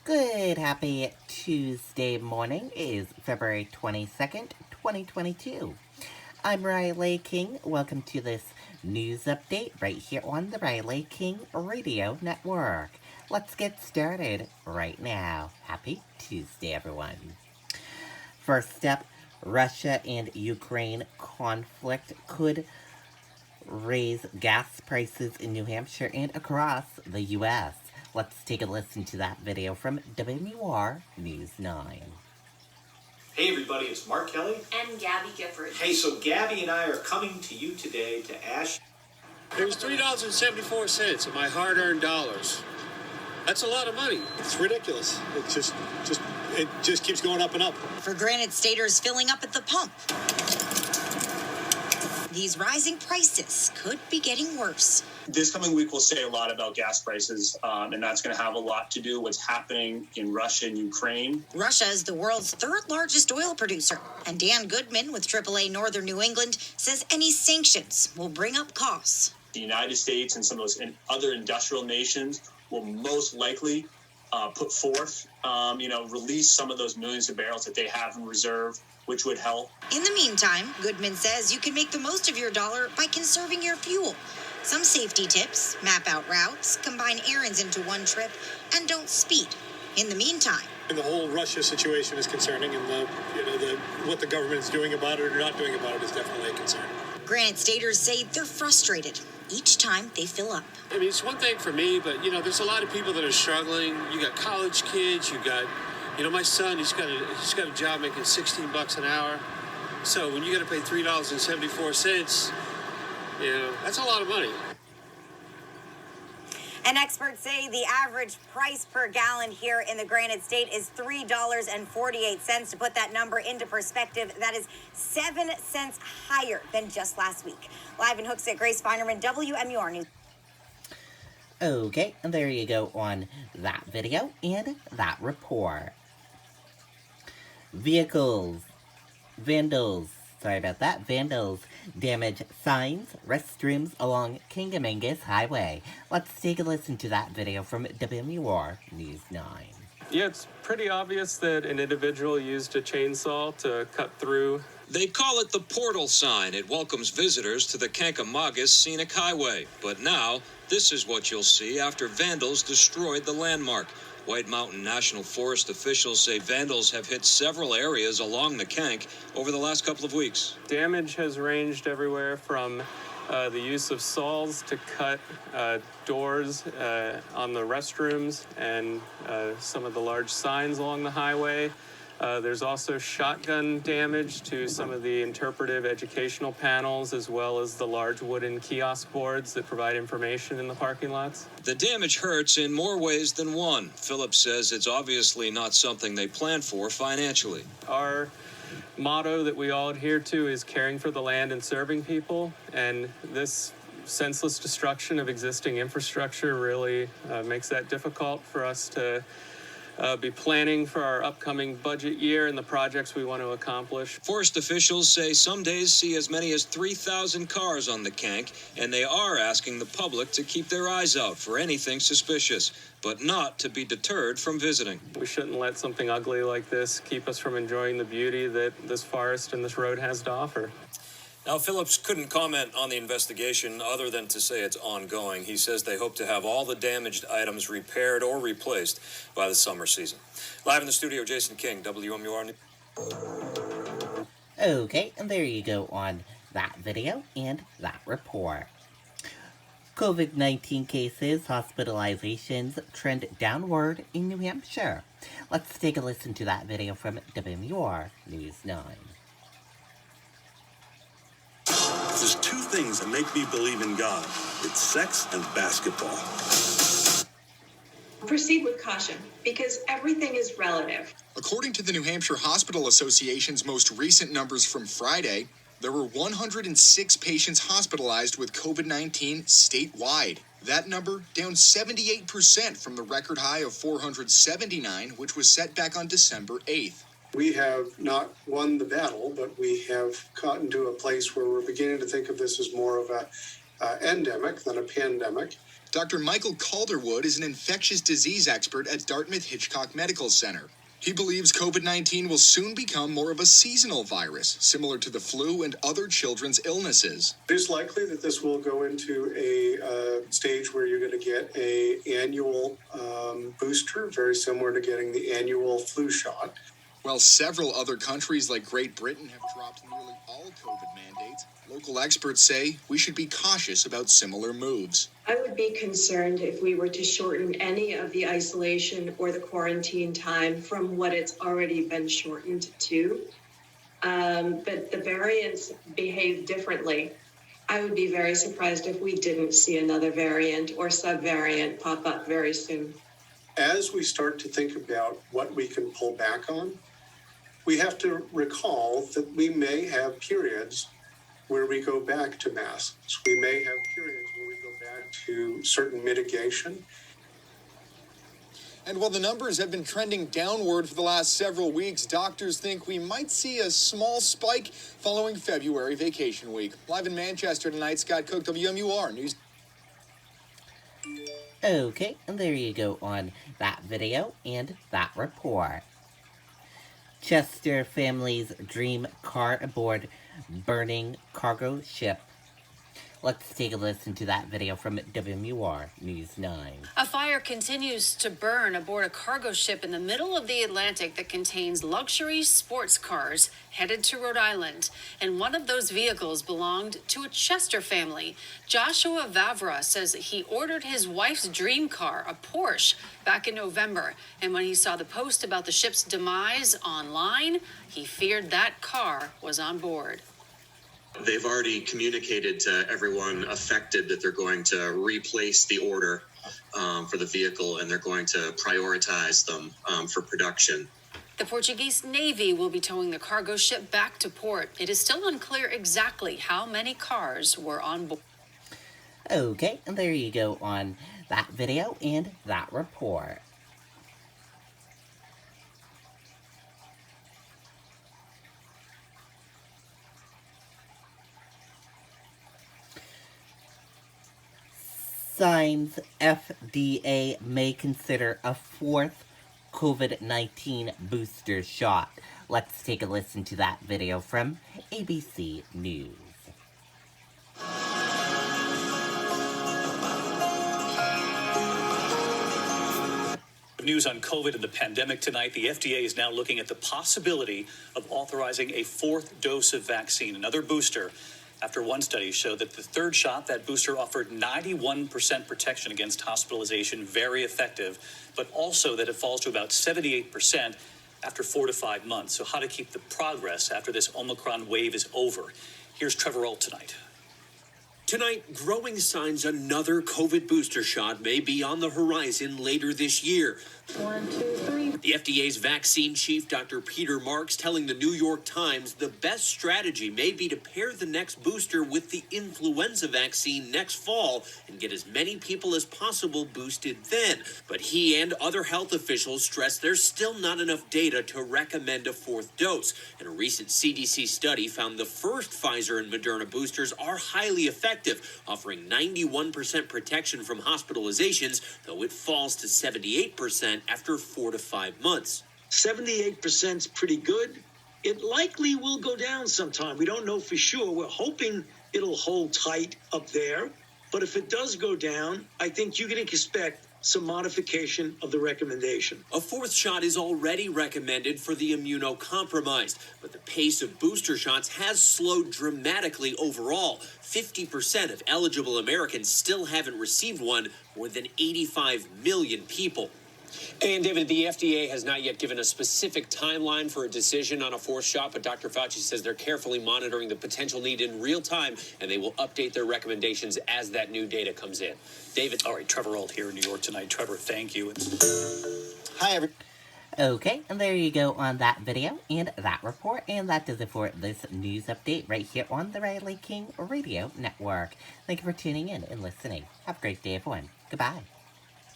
Good, happy Tuesday morning. It is February 22nd, 2022. I'm Riley King. Welcome to this news update right here on the Riley King Radio Network. Let's get started right now. Happy Tuesday, everyone. First up, Russia and Ukraine conflict could raise gas prices in New Hampshire and across the U.S. Let's take a listen to that video from WMUR News 9. Hey everybody, it's Mark Kelly. And Gabby Gifford. Hey, so Gabby and I are coming to you today to ask... There's $3.74 of my hard-earned dollars. That's a lot of money. It's ridiculous. It just keeps going up and up. For Granite Staters filling up at the pump. These rising prices could be getting worse. This coming week will say a lot about gas prices, and that's going to have a lot to do with what's happening in Russia and Ukraine. Russia is the world's third largest oil producer, and Dan Goodman with AAA Northern New England says any sanctions will bring up costs. The United States and some of those other industrial nations will most likely put forth, release some of those millions of barrels that they have in reserve, which would help. In the meantime, Goodman says you can make the most of your dollar by conserving your fuel. Some safety tips: map out routes, combine errands into one trip, and don't speed. In the meantime, And the whole Russia situation is concerning, and what the government is doing about it or not doing about it is definitely a concern. Granite Staters say they're frustrated each time they fill up. I mean, it's one thing for me, but, there's a lot of people that are struggling. You got college kids, you got, my son, he's got a job making $16 an hour. So when you got to pay $3.74, that's a lot of money. And experts say the average price per gallon here in the Granite State is $3.48. To put that number into perspective, that is 7 cents higher than just last week. Live in Hooksett, Grace Feinerman, WMUR News. Okay, and there you go on that video and that report. Vandals damage signs, restrooms along Kingamingus Highway. Let's take a listen to that video from WMUR News 9. Yeah, it's pretty obvious that an individual used a chainsaw to cut through. They call it the portal sign. It welcomes visitors to the Kankamagis Scenic Highway. But now, this is what you'll see after vandals destroyed the landmark. White Mountain National Forest officials say vandals have hit several areas along the Kank over the last couple of weeks. Damage has ranged everywhere from the use of saws to cut doors on the restrooms and some of the large signs along the highway. There's also shotgun damage to some of the interpretive educational panels, as well as the large wooden kiosk boards that provide information in the parking lots. The damage hurts in more ways than one. Phillips says it's obviously not something they plan for financially. Our motto that we all adhere to is caring for the land and serving people, and this senseless destruction of existing infrastructure really makes that difficult for us to be planning for our upcoming budget year and the projects we want to accomplish. Forest officials say some days see as many as 3,000 cars on the Kank, and they are asking the public to keep their eyes out for anything suspicious, but not to be deterred from visiting. We shouldn't let something ugly like this keep us from enjoying the beauty that this forest and this road has to offer. Now, Phillips couldn't comment on the investigation other than to say it's ongoing. He says they hope to have all the damaged items repaired or replaced by the summer season. Live in the studio, Jason King, WMUR. Okay, and there you go on that video and that report. COVID-19 cases, hospitalizations trend downward in New Hampshire. Let's take a listen to that video from WMUR News 9. There's two things that make me believe in God. It's sex and basketball. Proceed with caution, because everything is relative. According to the New Hampshire Hospital Association's most recent numbers from Friday, there were 106 patients hospitalized with COVID-19 statewide. That number down 78% from the record high of 479, which was set back on December 8th. We have not won the battle, but we have gotten to a place where we're beginning to think of this as more of a endemic than a pandemic. Dr. Michael Calderwood is an infectious disease expert at Dartmouth Hitchcock Medical Center. He believes COVID-19 will soon become more of a seasonal virus, similar to the flu and other children's illnesses. It is likely that this will go into a stage where you're going to get an annual booster, very similar to getting the annual flu shot. While several other countries like Great Britain have dropped nearly all COVID mandates, local experts say we should be cautious about similar moves. I would be concerned if we were to shorten any of the isolation or the quarantine time from what it's already been shortened to. But the variants behave differently. I would be very surprised if we didn't see another variant or subvariant pop up very soon. As we start to think about what we can pull back on, we have to recall that we may have periods where we go back to masks. We may have periods where we go back to certain mitigation. And while the numbers have been trending downward for the last several weeks, doctors think we might see a small spike following February vacation week. Live in Manchester tonight, Scott Cook, WMUR News. Okay, and there you go on that video and that report. Chester family's dream car aboard burning cargo ship. Let's take a listen to that video from WMUR News 9. A fire continues to burn aboard a cargo ship in the middle of the Atlantic that contains luxury sports cars headed to Rhode Island. And one of those vehicles belonged to a Chester family. Joshua Vavra says he ordered his wife's dream car, a Porsche, back in November. And when he saw the post about the ship's demise online, he feared that car was on board. They've already communicated to everyone affected that they're going to replace the order for the vehicle, and they're going to prioritize them for production. The Portuguese Navy will be towing the cargo ship back to port. It is still unclear exactly how many cars were on board. Okay, and there you go on that video and that report. Signs FDA may consider a fourth COVID-19 booster shot. Let's take a listen to that video from ABC News. News on COVID and the pandemic tonight. The FDA is now looking at the possibility of authorizing a fourth dose of vaccine, another booster, after one study showed that the third shot, that booster offered 91% protection against hospitalization, very effective, but also that it falls to about 78% after 4 to 5 months. So how to keep the progress after this Omicron wave is over. Here's Trevor Ault tonight. Tonight, growing signs another COVID booster shot may be on the horizon later this year. 1, 2, 3. The FDA's vaccine chief, Dr. Peter Marks, telling the New York Times the best strategy may be to pair the next booster with the influenza vaccine next fall and get as many people as possible boosted then. But he and other health officials stress there's still not enough data to recommend a fourth dose. And a recent CDC study found the first Pfizer and Moderna boosters are highly effective, offering 91% protection from hospitalizations, though it falls to 78% after 4 to 5 months. 78% is pretty good. It likely will go down sometime. We don't know for sure. We're hoping it'll hold tight up there. But if it does go down, I think you can expect some modification of the recommendation. A fourth shot is already recommended for the immunocompromised, but the pace of booster shots has slowed dramatically overall. 50% of eligible Americans still haven't received one, more than 85 million people. And David, the FDA has not yet given a specific timeline for a decision on a fourth shot, but Dr. Fauci says they're carefully monitoring the potential need in real time, and they will update their recommendations as that new data comes in. David. All right, Trevor Ault here in New York tonight. Trevor, thank you. Hi, everyone. Okay, and there you go on that video and that report, and that does it for this news update right here on the Riley King Radio Network. Thank you for tuning in and listening. Have a great day, everyone. Goodbye.